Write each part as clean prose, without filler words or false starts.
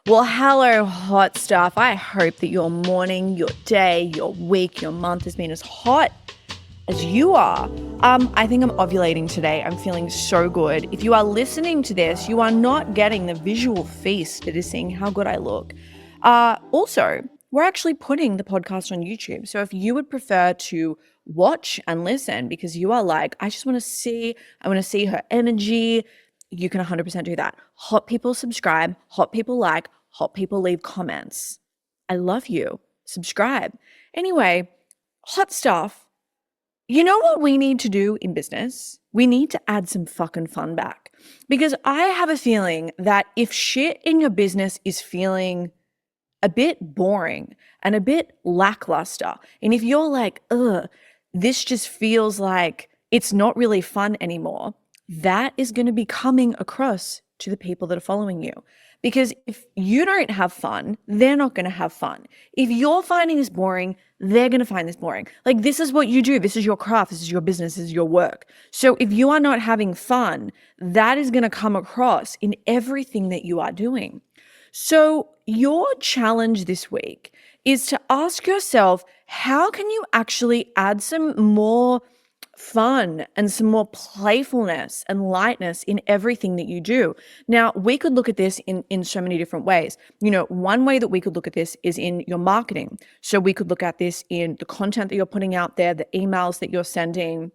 Well, hello, hot stuff. I hope that your morning, your day, your week, your month has been as hot as you are. I think I'm ovulating today. I'm feeling so good. If you are listening to this, you are not getting the visual feast that is seeing how good I look. Also, we're actually putting the podcast on YouTube. So if you would prefer to watch and listen because you are like, I want to see her energy, you can 100% do that. Hot people subscribe, hot people like, hot people leave comments. I love you. Subscribe. Anyway, hot stuff. You know what we need to do in business? We need to add some fucking fun back. Because I have a feeling that if shit in your business is feeling a bit boring and a bit lackluster, and if you're like, this just feels like it's not really fun anymore, that is going to be coming across to the people that are following you. Because if you don't have fun, they're not going to have fun. If you're finding this boring, they're going to find this boring. Like, this is what you do. This is your craft. This is your business. This is your work. So if you are not having fun, that is going to come across in everything that you are doing. So your challenge this week is to ask yourself, how can you actually add some more fun and some more playfulness and lightness in everything that you do? Now, we could look at this in so many different ways. You know, one way that we could look at this is in your marketing. So we could look at this in the content that you're putting out there, the emails that you're sending,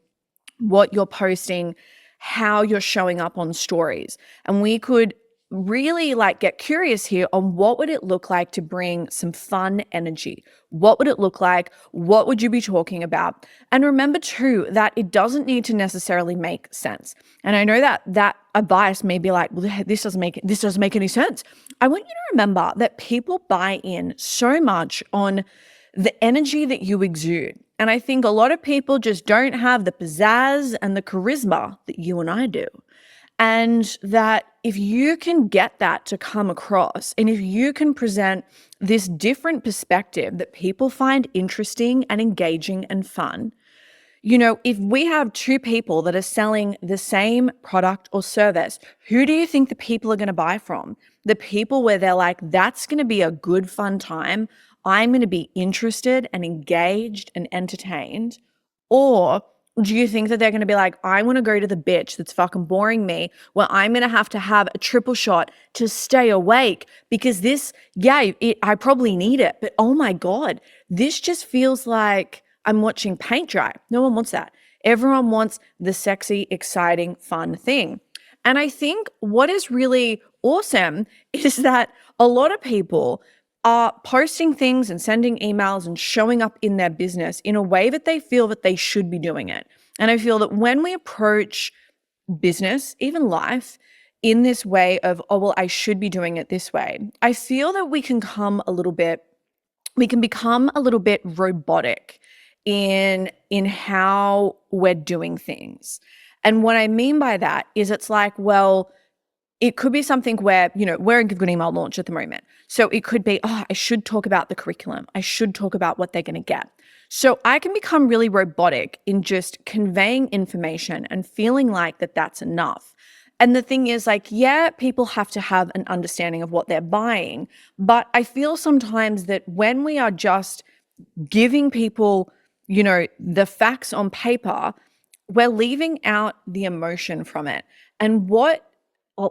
what you're posting, how you're showing up on stories. And we could really get curious here on what would it look like to bring some fun energy? What would it look like? What would you be talking about? And remember too, that it doesn't need to necessarily make sense. And I know that advice may be like, well, this doesn't make any sense. I want you to remember that people buy in so much on the energy that you exude. And I think a lot of people just don't have the pizzazz and the charisma that you and I do. And that if you can get that to come across, and if you can present this different perspective that people find interesting and engaging and fun, you know, if we have two people that are selling the same product or service, who do you think the people are going to buy from? The people where they're like, that's going to be a good, fun time. I'm going to be interested and engaged and entertained. Or do you think that they're going to be like, I want to go to the bitch that's fucking boring me, where I'm going to have a triple shot to stay awake because I probably need it. But oh my God, this just feels like I'm watching paint dry. No one wants that. Everyone wants the sexy, exciting, fun thing. And I think what is really awesome is that a lot of people are posting things and sending emails and showing up in their business in a way that they feel that they should be doing it. And I feel that when we approach business, even life, in this way of, oh, well, I should be doing it this way, I feel that we can become a little bit robotic in how we're doing things. And what I mean by that is it's like, well, it could be something where, you know, we're in Good Email launch at the moment. So it could be, I should talk about the curriculum. I should talk about what they're going to get. So I can become really robotic in just conveying information and feeling like that's enough. And the thing is, people have to have an understanding of what they're buying. But I feel sometimes that when we are just giving people, you know, the facts on paper, we're leaving out the emotion from it. And what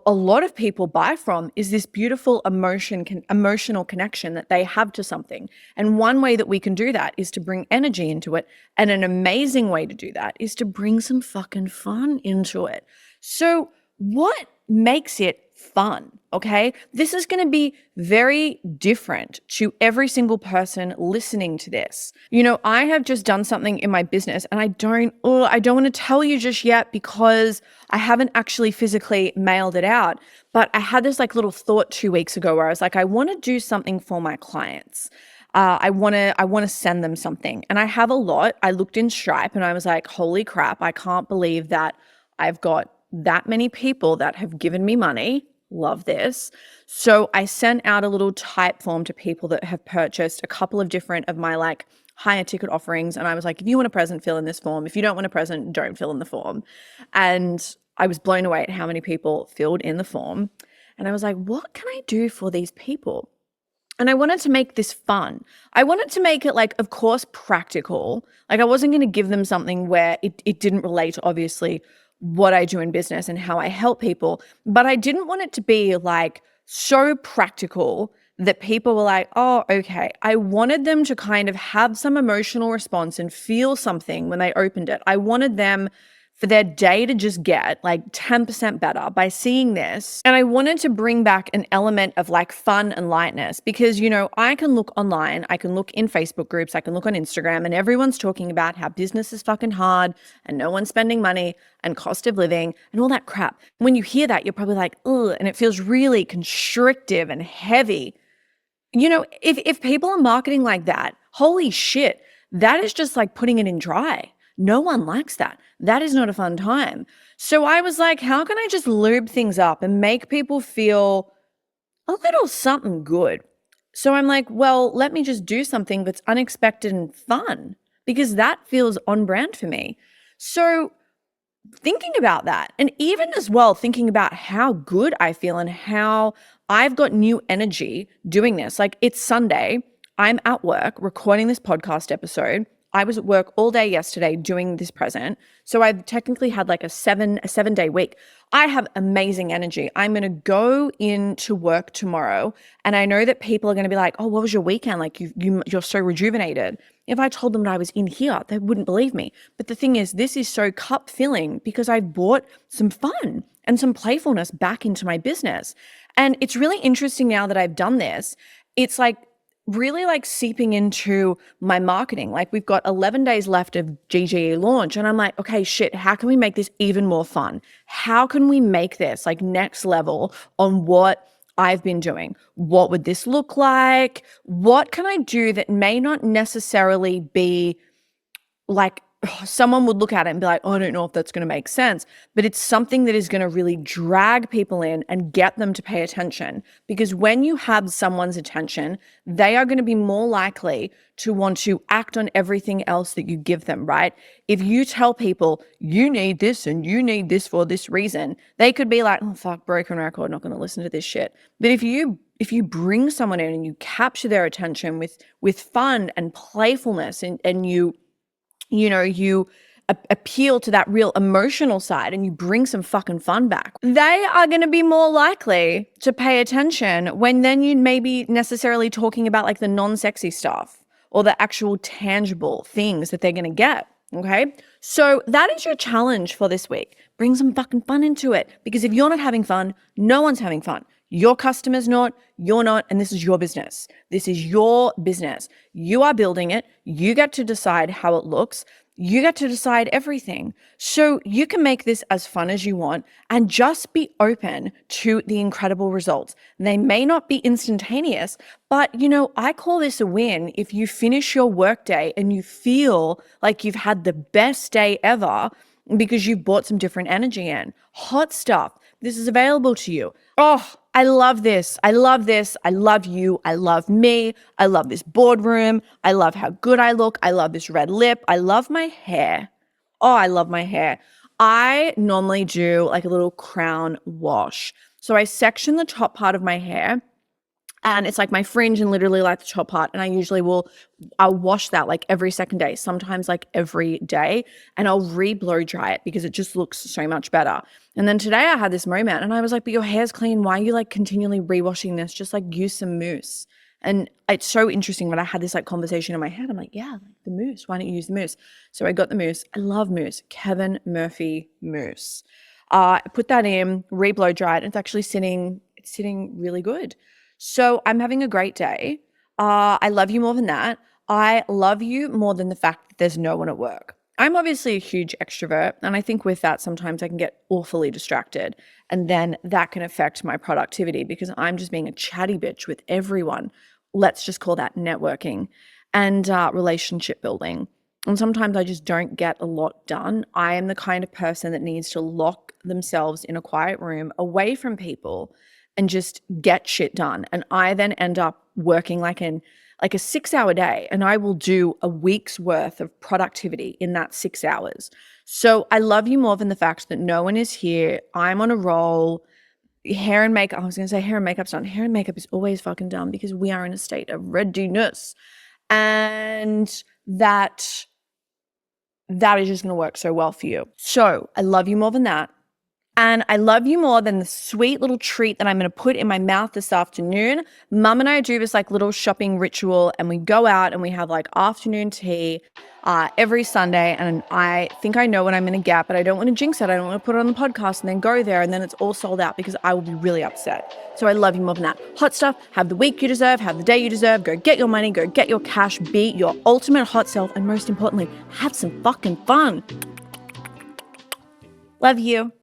a lot of people buy from is this beautiful emotional connection that they have to something. And one way that we can do that is to bring energy into it. And an amazing way to do that is to bring some fucking fun into it. So what makes it fun? Okay. This is going to be very different to every single person listening to this. You know, I have just done something in my business and I don't want to tell you just yet because I haven't actually physically mailed it out. But I had this little thought 2 weeks ago where I was like, I want to do something for my clients. I want to send them something. And I have a lot. I looked in Stripe and I was like, holy crap, I can't believe that I've got that many people that have given me money. Love this. So I sent out a little type form to people that have purchased a couple of different of my higher ticket offerings. And I was like, if you want a present, fill in this form. If you don't want a present, don't fill in the form. And I was blown away at how many people filled in the form. And I was like, what can I do for these people? And I wanted to make this fun. I wanted to make it like, of course, practical. Like I wasn't going to give them something where it didn't relate to obviously what I do in business and how I help people. But I didn't want it to be like so practical that people were like, oh, okay. I wanted them to kind of have some emotional response and feel something when they opened it. I wanted them for their day to just get like 10% better by seeing this. And I wanted to bring back an element of like fun and lightness because, I can look online, I can look in Facebook groups, I can look on Instagram, and everyone's talking about how business is fucking hard and no one's spending money and cost of living and all that crap. When you hear that, you're probably like, ugh, and it feels really constrictive and heavy. If people are marketing like that, holy shit, that is just like putting it in dry. No one likes that. That is not a fun time. So I was like, how can I just lube things up and make people feel a little something good? So I'm like, well, let me just do something that's unexpected and fun because that feels on brand for me. So thinking about that, and even as well thinking about how good I feel and how I've got new energy doing this. Like it's Sunday, I'm at work recording this podcast episode. I was at work all day yesterday doing this present. So I've technically had like a 7-day week. I have amazing energy. I'm going to go into work tomorrow and I know that people are going to be like, oh, what was your weekend? Like you're so rejuvenated. If I told them that I was in here, they wouldn't believe me. But the thing is, this is so cup filling because I've brought some fun and some playfulness back into my business. And it's really interesting now that I've done this. It's like really like seeping into my marketing. Like we've got 11 days left of GGE launch and I'm like, okay, shit, how can we make this even more fun? How can we make this like next level on what I've been doing? What would this look like? What can I do that may not necessarily be like someone would look at it and be like, oh, I don't know if that's going to make sense, but it's something that is going to really drag people in and get them to pay attention. Because when you have someone's attention, they are going to be more likely to want to act on everything else that you give them, right? If you tell people you need this and you need this for this reason, they could be like, oh, fuck, broken record, not going to listen to this shit. But if you bring someone in and you capture their attention with fun and playfulness and you appeal to that real emotional side and you bring some fucking fun back, they are going to be more likely to pay attention when then you may be necessarily talking about like the non-sexy stuff or the actual tangible things that they're going to get. Okay. So that is your challenge for this week. Bring some fucking fun into it because if you're not having fun, no one's having fun. Your customer's not, you're not, and this is your business. This is your business. You are building it. You get to decide how it looks. You get to decide everything. So you can make this as fun as you want and just be open to the incredible results. They may not be instantaneous, but I call this a win if you finish your workday and you feel like you've had the best day ever because you've brought some different energy in. Hot stuff. This is available to you. Oh, I love this. I love this. I love you. I love me. I love this boardroom. I love how good I look. I love this red lip. I love my hair. Oh, I love my hair. I normally do like a little crown wash. So I section the top part of my hair and it's like my fringe and literally like the top part. And I'll wash that like every second day, sometimes like every day. And I'll re-blow dry it because it just looks so much better. And then today I had this moment and I was like, but your hair's clean. Why are you like continually re-washing this? Just like use some mousse. And it's so interesting when I had this like conversation in my head. I'm like, yeah, like the mousse. Why don't you use the mousse? So I got the mousse. I love mousse. Kevin Murphy mousse. I put that in, re-blow dried. It's actually sitting really good. So I'm having a great day. I love you more than that. I love you more than the fact that there's no one at work. I'm obviously a huge extrovert, and I think with that, sometimes I can get awfully distracted, and then that can affect my productivity because I'm just being a chatty bitch with everyone. Let's just call that networking and relationship building. And sometimes I just don't get a lot done. I am the kind of person that needs to lock themselves in a quiet room away from people and just get shit done. And I then end up working like a 6-hour day, and I will do a week's worth of productivity in that 6 hours. So I love you more than the fact that no one is here. I'm on a roll. hair and makeup. I was going to say hair and makeup's done. Hair and makeup is always fucking done because we are in a state of readiness. And that is just going to work so well for you. So I love you more than that. And I love you more than the sweet little treat that I'm going to put in my mouth this afternoon. Mum and I do this like little shopping ritual, and we go out and we have like afternoon tea every Sunday. And I think I know what I'm going to get, but I don't want to jinx it. I don't want to put it on the podcast and then go there and then it's all sold out because I will be really upset. So I love you more than that. Hot stuff. Have the week you deserve. Have the day you deserve. Go get your money. Go get your cash. Be your ultimate hot self. And most importantly, have some fucking fun. Love you.